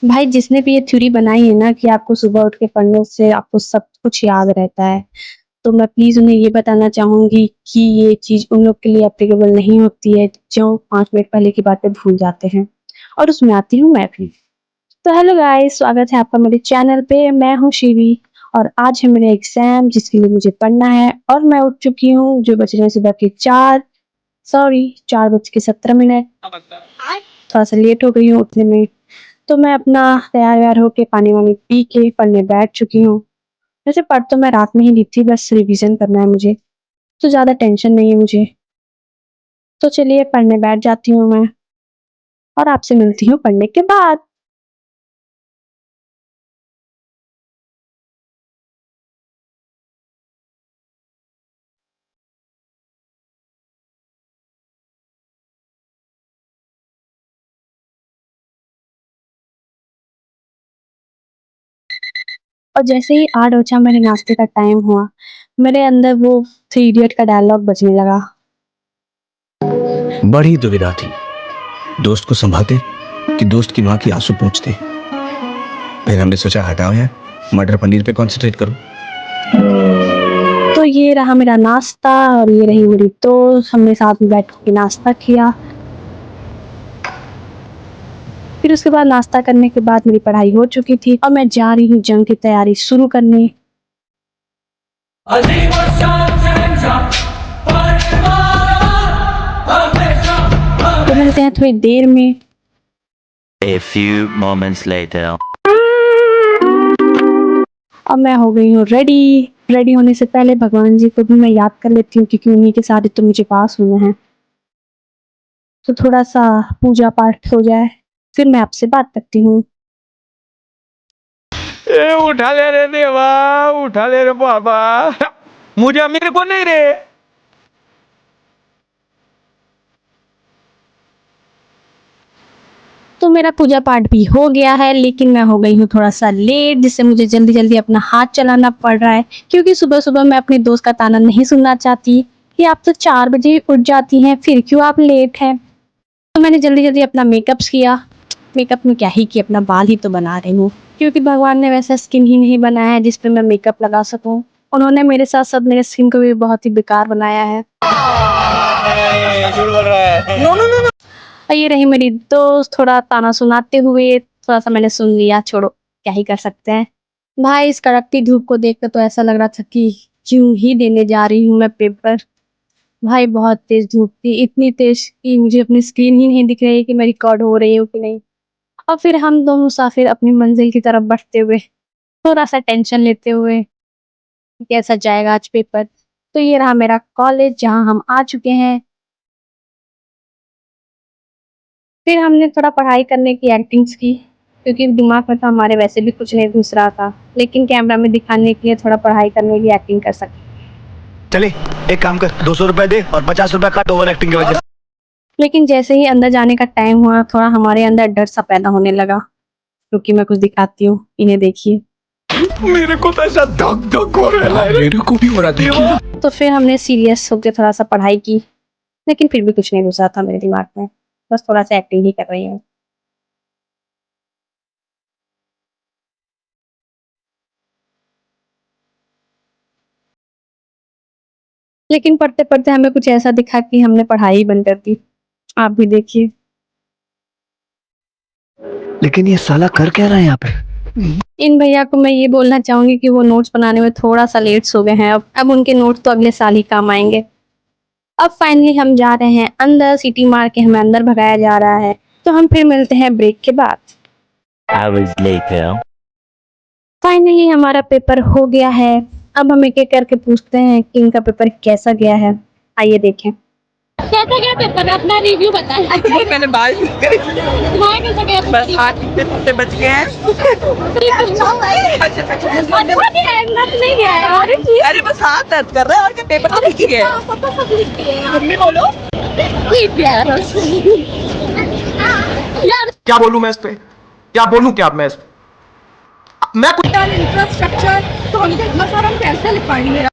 भाई जिसने भी ये थ्योरी बनाई है ना कि आपको सुबह उठ के पढ़ने से आपको सब कुछ याद रहता है, तो मैं प्लीज़ उन्हें ये बताना चाहूँगी कि ये चीज़ उन लोग के लिए एप्लीकेबल नहीं होती है, जो 5 मिनट पहले की बातें भूल जाते हैं और उसमें आती हूँ मैं भी। तो हेलो गाइस, स्वागत है आपका मेरे चैनल पे। मैं हूँ शिवी और आज है मेरा एग्ज़ाम जिसके लिए मुझे पढ़ना है और मैं उठ चुकी हूँ, जो बज रहे हैं सुबह के 4 बज के 17 मिनट। थोड़ा-सा लेट हो गई हूँ उठने में। तो मैं अपना तैयार-वैयार होके पानी-वानी पी के पढ़ने बैठ चुकी हूँ। वैसे पढ़ तो मैं रात में ही ली थी, बस रिवीजन करना है मुझे, तो ज़्यादा टेंशन नहीं है मुझे। तो चलिए पढ़ने बैठ जाती हूँ मैं और आपसे मिलती हूँ पढ़ने के बाद। और जैसे ही 8 बजा मेरे नाश्ते का टाइम हुआ, मेरे अंदर वो थ्री इडियट का डायलॉग बजने लगा। बड़ी दुविधा थी, दोस्त को संभालते कि दोस्त की माँ की आंसू पोंछते। फिर हमने सोचा हटाओ यार, मटर पनीर पे कॉन्सेंट्रेट करो। तो ये रहा मेरा नाश्ता और ये रही मेरी दोस्त, हमने साथ में बैठ के नाश्ता किया। फिर उसके बाद नाश्ता करने के बाद मेरी पढ़ाई हो चुकी थी और मैं जा रही हूँ जंग की तैयारी शुरू करने। तो मिलते हैं थोड़ी देर में। A few moments later. अब मैं हो गई हूँ रेडी। रेडी होने से पहले भगवान जी को भी मैं याद कर लेती हूँ क्योंकि उन्हीं के साथ ही तो मुझे पास हुए हैं। तो थोड़ा-सा पूजा पाठ हो जाए, फिर मैं आपसे बात करती हूँ। ए उठा ले रे देवा, उठा ले रे बाबा, मुझे मेरे को नहीं रे। तो मेरा पूजा पाठ भी हो गया है, लेकिन मैं हो गई हूँ थोड़ा-सा लेट, जिससे मुझे जल्दी-जल्दी अपना हाथ चलाना पड़ रहा है क्योंकि सुबह-सुबह मैं अपने दोस्त का ताना नहीं सुनना चाहती कि आप तो 4 बजे उठ जाती हैं, फिर क्यों आप लेट हैं? तो मैंने जल्दी-जल्दी अपना मेकअप्स किया। मेकअप में क्या ही कि अपना बाल ही तो बना रही हूँ, क्योंकि भगवान ने वैसा स्किन ही नहीं बनाया है जिस पे मैं मेकअप लगा सकूँ। उन्होंने मेरे साथ-साथ मेरे स्किन को भी बहुत ही बेकार बनाया है। झूठ बोल रहा है। No no no. और ये रही मेरी दोस्त, थोड़ा ताना सुनाते हुए, थोड़ा-सा मैंने सुन लिया, छोड़ो, क्या ही कर सकते हैं। भाई इस कड़कती धूप को देख कर तो ऐसा लग रहा था कि क्यों ही देने जा रही हूँ मैं पेपर। भाई बहुत तेज़ धूप थी, इतनी तेज़ कि मुझे अपनी स्क्रीन ही नहीं दिख रही है कि मैं रिकॉर्ड हो रही हूँ कि नहीं। और फिर हम 2 मुसाफिर अपनी मंज़िल की तरफ बढ़ते हुए, थोड़ा-सा टेंशन लेते हुए, कैसा जाएगा आज पेपर। तो ये रहा मेरा कॉलेज जहाँ हम आ चुके हैं। फिर हमने थोड़ा पढ़ाई करने की एक्टिंग्स की, क्योंकि दिमाग में तो हमारे वैसे भी कुछ नहीं घुस रहा था, लेकिन कैमरा में दिखाने के लिए थोड़ा पढ़ाई करने की एक्टिंग कर सकते। चले एक काम कर, 200 रुपए दे और 50 रुपए काट ओवर एक्टिंग की वजह से। लेकिन जैसे ही अंदर जाने का टाइम हुआ, थोड़ा हमारे अंदर डर-सा पैदा होने लगा, क्योंकि मैं कुछ दिखाती हूँ, इन्हें देखिए। मेरे को तो ऐसा धक धक हो रहा है। मेरे को भी हो रहा था। तो फिर हमने सीरियस होके थोड़ा-सा पढ़ाई की, लेकिन फिर भी कुछ नहीं घुसा था मेरे दिमाग में, बस थोड़ा-सा एक्टिंग ही कर रही हूँ। लेकिन पढ़ते-पढ़ते हमें कुछ ऐसा दिखा कि हमने पढ़ाई ही बंद कर दी। आप भी देखिए। लेकिन ये साला कर क्या रहा है यहाँ पे? इन भैया को मैं ये बोलना चाहूँगी कि वो नोट्स बनाने में थोड़ा-सा लेट्स हो गए हैं अब उनके नोट्स तो अगले साल ही काम आएँगे। अब फाइनली हम जा रहे हैं अंदर, सीटी मार के हमें अंदर भगाया जा रहा है। तो हम फिर मिलते हैं ब्रेक के बाद। Hours later. फाइनली हमारा पेपर हो गया है। अब हम एक-एक करके पूछते हैं कि इनका पेपर कैसा गया है। आइए देखें। कैसा गया पेपर? अपना रिव्यू बताएं। मैंने बाल ठीक करे। तुम्हारा कैसा गया? बस 8 से बच गए हैं। नहीं गया है और अरे बस हाथ दर्द कर रहा है और क्या, पेपर तो लिख ही गए। मम्मी बोलो। क्या बोलूं मैं इस पे? क्या बोलूं क्या मैं इस पे? मैं कुछ इंफ्रास्ट्रक्चर तो हमको इतना सारा हम कैसे लिख पाएंगे।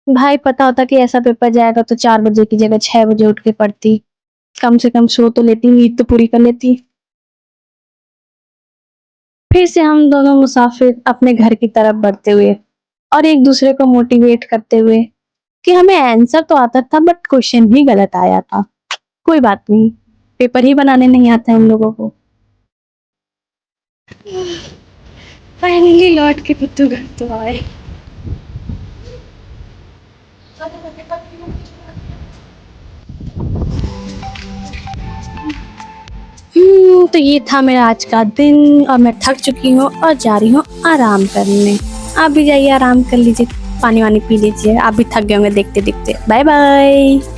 भाई पता होता कि ऐसा पेपर जाएगा तो 4 बजे की जगह 6 बजे उठ के पढ़ती। कम से कम सो तो लेती, नींद तो पूरी कर लेती। फिर से हम दोनों मुसाफिर अपने घर की तरफ बढ़ते हुए और एक दूसरे को मोटिवेट करते हुए कि हमें आंसर तो आता था बट क्वेश्चन ही गलत आया था। कोई बात नहीं, पेपर ही बनाने नहीं आता है उन लोगों को। फाइनली लौट के पुत्तू घर तो आए। तो ये था मेरा आज का दिन और मैं थक चुकी हूँ और जा रही हूँ आराम करने। आप भी जाइए आराम कर लीजिए, पानी वानी पी लीजिए, आप भी थक गए होंगे देखते देखते। Bye bye.